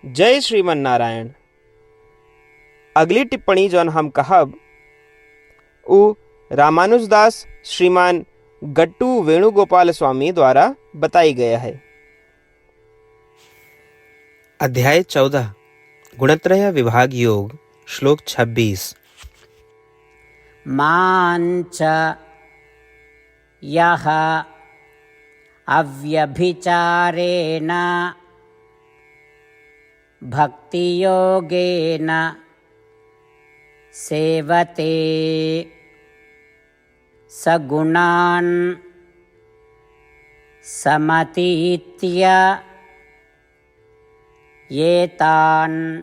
जय श्रीमन नारायण। अगली टिप्पणी जौन हम कहब उ रामानुजदास श्रीमान गट्टू वेणुगोपाल स्वामी द्वारा बताई गया है। अध्याय 14 गुणत्रय विभाग योग श्लोक 26। मांच यह अव्यभिचारेण भक्तियोगेन सेवते सगुणान् समतीत्य एतान्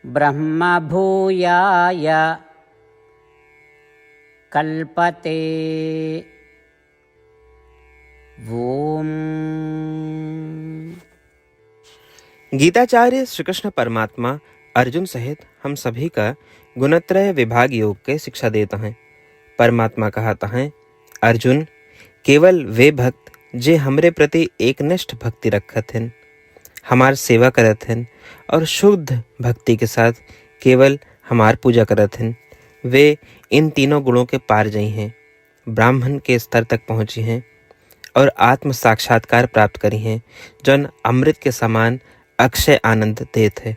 ब्रह्मभूयाय कल्पते। ओम। गीताचार्य श्री कृष्ण परमात्मा अर्जुन सहित हम सभी का गुणत्रय विभाग योग के शिक्षा देता है। परमात्मा कहता है, अर्जुन, केवल वे भक्त जे हमरे प्रति एकनिष्ठ भक्ति रखत हैं, हमार सेवा करत हैं और शुद्ध भक्ति के साथ केवल हमार पूजा करत हैं, वे इन तीनों गुणों के पार जई हैं, ब्राह्मण के स्तर तक पहुंची हैं और आत्म साक्षात्कार प्राप्त करी हैं, जौन अमृत के समान अक्षय आनंद देत है।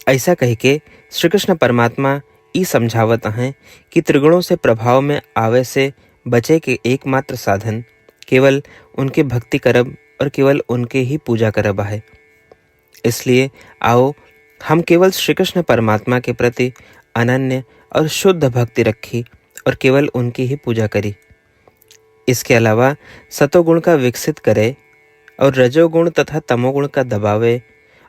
ऐसा कह के श्री कृष्ण परमात्मा ई समझावत हैं कि त्रिगुणों से प्रभाव में आवे से बचे के एकमात्र साधन केवल उनके भक्ति करब और केवल उनके ही पूजा करब है। इसलिए आओ हम केवल श्री कृष्ण परमात्मा के प्रति अनन्य और शुद्ध भक्ति रखी और केवल उनकी ही पूजा करी। इसके अलावा सतोगुण का विकसित करे और रजोगुण तथा तमोगुण का दबावे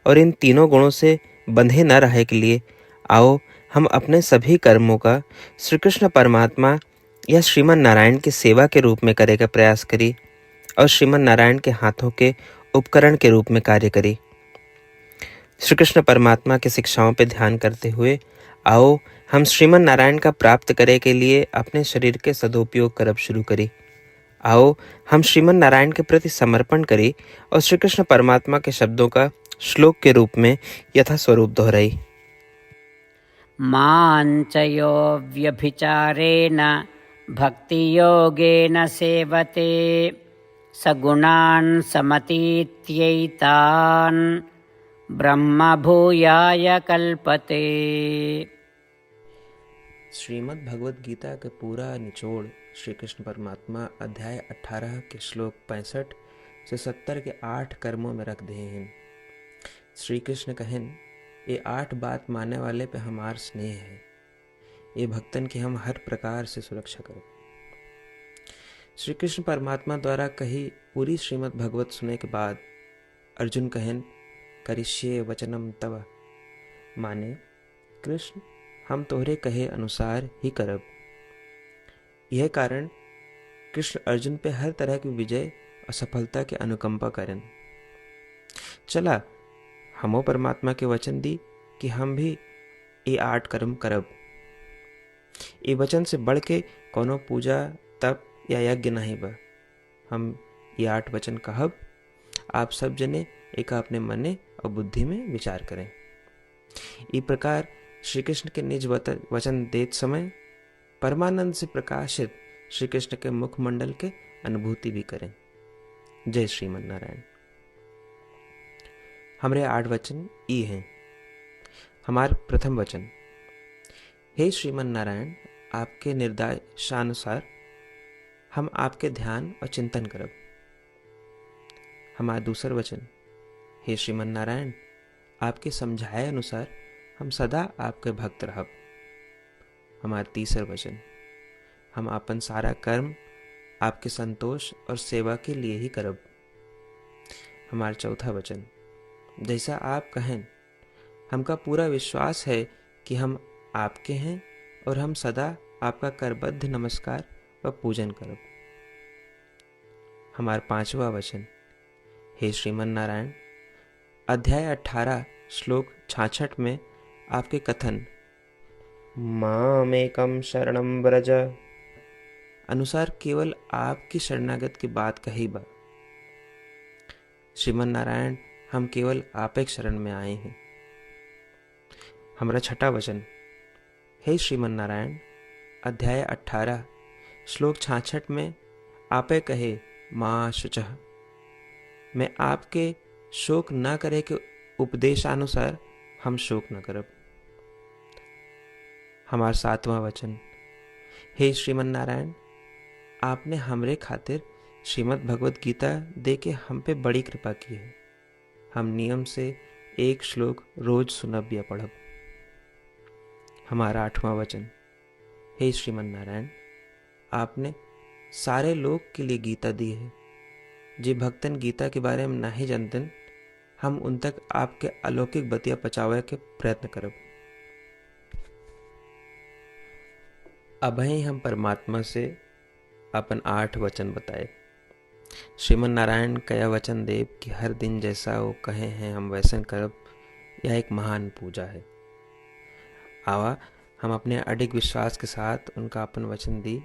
और इन तीनों गुणों से बंधे न रहे के लिए आओ हम अपने सभी कर्मों का श्री कृष्ण परमात्मा या श्रीमन नारायण की सेवा के रूप में करे का प्रयास करी और श्रीमन नारायण के हाथों के उपकरण के रूप में कार्य करी। श्री कृष्ण परमात्मा की शिक्षाओं पर ध्यान करते हुए आओ हम श्रीमन नारायण का प्राप्त करे के लिए अपने शरीर के सदुपयोग करब शुरू करी। आओ हम श्रीमन नारायण के प्रति समर्पण करें और श्री कृष्ण परमात्मा के शब्दों का श्लोक के रूप में यथा स्वरूप दोहराई। मांचयो व्यभिचारेण भक्तियोगेन सेवते सगुणान् समतीत्यैतान् ब्रह्मभूयाय कल्पते। श्रीमद् भगवद गीता के पूरा निचोड़ श्री कृष्ण परमात्मा अध्याय 18 के श्लोक 65 से 70 के 8 कर्मों में रख दिए हैं। श्री कृष्ण कहें, ये 8 बात मानने वाले पे हमार स्नेह है, ये भक्तन की हम हर प्रकार से सुरक्षा करो। श्री कृष्ण परमात्मा द्वारा कही पूरी श्रीमद् भगवत सुने के बाद अर्जुन कहें, करिष्ये वचनम तव, माने कृष्ण हम तोहरे कहे अनुसार ही करब। यह कारण कृष्ण अर्जुन पे हर तरह की विजय और सफलता के अनुकंपा करें। चला हमो परमात्मा के वचन दी कि हम भी ये 8 कर्म करब। ये वचन से बढ़ के कोनो पूजा तप या यज्ञ नहीं बा। हम ये 8 वचन कहब, आप सब जने एक अपने मने और बुद्धि में विचार करें। इस प्रकार श्री कृष्ण के निज वचन देत समय परमानंद से प्रकाशित श्री कृष्ण के मुखमंडल के अनुभूति भी करें। जय श्रीमन नारायण। हमारे 8 वचन ई हैं। हमार प्रथम वचन, हे श्रीमन नारायण, आपके निर्देशानुसार हम आपके ध्यान और चिंतन करब। हमारा दूसर वचन, हे श्रीमन नारायण, आपके समझाए अनुसार हम सदा आपके भक्त रहब। हमारा तीसर वचन, हम अपन सारा कर्म आपके संतोष और सेवा के लिए ही करब। हमारा चौथा वचन, जैसा आप कहें, हमका पूरा विश्वास है कि हम आपके हैं और हम सदा आपका करबद्ध नमस्कार व पूजन करब। हमारा पांचवा वचन, हे श्रीमन नारायण, अध्याय 18 श्लोक 66 में आपके कथन मामेकम शरणम व्रज अनुसार केवल आपकी शरणागत की बात कही बा। श्रीमन नारायण हम केवल आपे शरण में आए हैं। हमारा छठा वचन। हे श्रीमन नारायण, अध्याय 18 श्लोक 66 में आपे कहे माँ शुचः, मैं आपके शोक न करे के उपदेशानुसार हम शोक न करब। हमारा सातवां वचन। हे श्रीमन नारायण, आपने हमरे खातिर श्रीमद् भगवत गीता दे के हम पे बड़ी कृपा की है। हम नियम से एक श्लोक रोज सुनब या पढ़ब। हमारा आठवां वचन। हे श्रीमन नारायण, आपने सारे लोग के लिए गीता दी है। जे भक्तन गीता के बारे में नहीं जानतन, हम उन तक आपके अलौकिक बतिया पहुंचावे के प्रयत्न करब। अभय हम परमात्मा से अपन 8 वचन बताए। श्रीमन नारायण कया वचन देव कि हर दिन जैसा वो कहे हैं हम वैसन करब, यह एक महान पूजा है। आवा हम अपने अडिग विश्वास के साथ उनका अपन वचन दी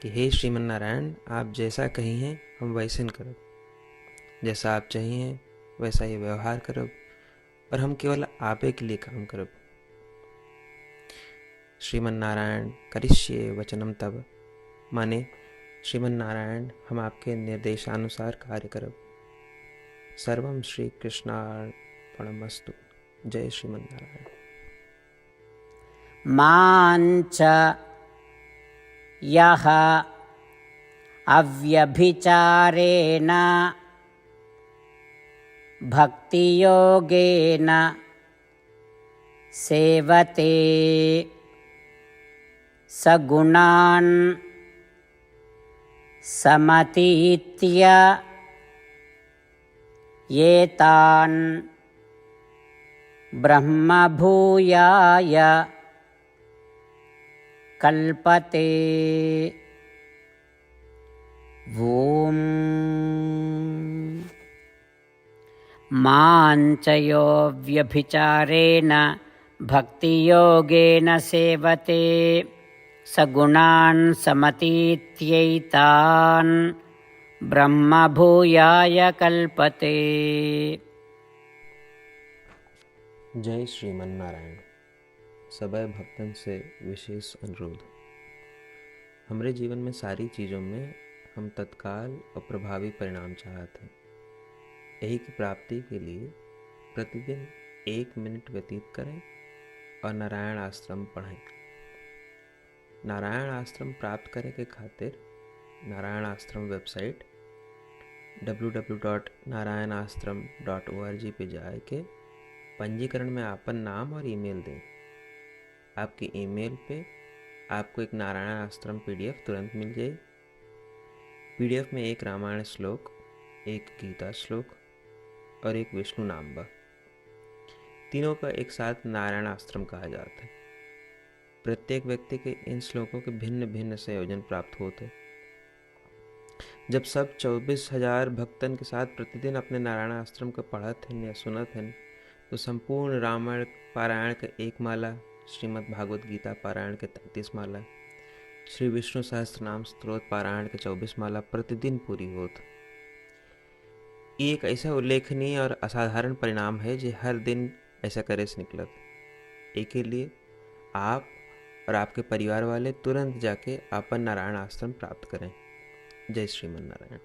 कि हे श्रीमन नारायण, आप जैसा कही हैं हम वैसन करब, जैसा आप चाहिए वैसा ये व्यवहार करब, और हम केवल आपे के लिए काम करब। श्रीमन नारायण करिष्ये वचनम तब, माने श्रीमन नारायण हम आपके निर्देशानुसार कार्य करब। सर्वम श्री कृष्णार्पणमस्तु। जय श्रीमन नारायण। माञ्च यः अव्यभिचारेण भक्तियोगेन सेवते सगुणान् समतीत्य एतान् ब्रह्मभूयाय कल्पते। ॐ माञ्चयो व्यभिचारेण भक्तियोगेन सेवते सगुणान् समतीत्यैतान् ब्रह्मभूयाय कल्पते। जय श्रीमन नारायण। सबै भक्तन से विशेष अनुरोध। हमारे जीवन में सारी चीज़ों में हम तत्काल और प्रभावी परिणाम चाहते हैं। यही की प्राप्ति के लिए प्रतिदिन 1 मिनट व्यतीत करें और नारायण आश्रम पढ़ें। नारायण आश्रम प्राप्त करे के खातिर नारायण आश्रम वेबसाइट www.narayanashram.org पे जाए के पंजीकरण में आपन नाम और ईमेल दें। आपके ईमेल पे आपको एक नारायण आश्रम PDF तुरंत मिल जाए। PDF में एक रामायण श्लोक, एक गीता श्लोक और एक विष्णु नाम बा। तीनों का एक साथ नारायण आश्रम कहा जाता है। प्रत्येक व्यक्ति के इन श्लोकों के भिन्न भिन्न संयोजन प्राप्त होते। जब सब 24,000 भक्तन के साथ प्रतिदिन अपने नारायण आश्रम को पढ़त हैं या सुनत हैं, तो संपूर्ण रामायण पारायण के 1 माला, श्रीमद् भागवत गीता पारायण के 33 माला, श्री विष्णु सहस्त्रनाम स्तोत्र पारायण के 24 माला प्रतिदिन पूरी होत। ये एक ऐसा उल्लेखनीय और असाधारण परिणाम है जो हर दिन ऐसा करे से निकलत। एक के लिए आप और आपके परिवार वाले तुरंत जाके अपन नारायण आश्रम प्राप्त करें। जय श्रीमन नारायण।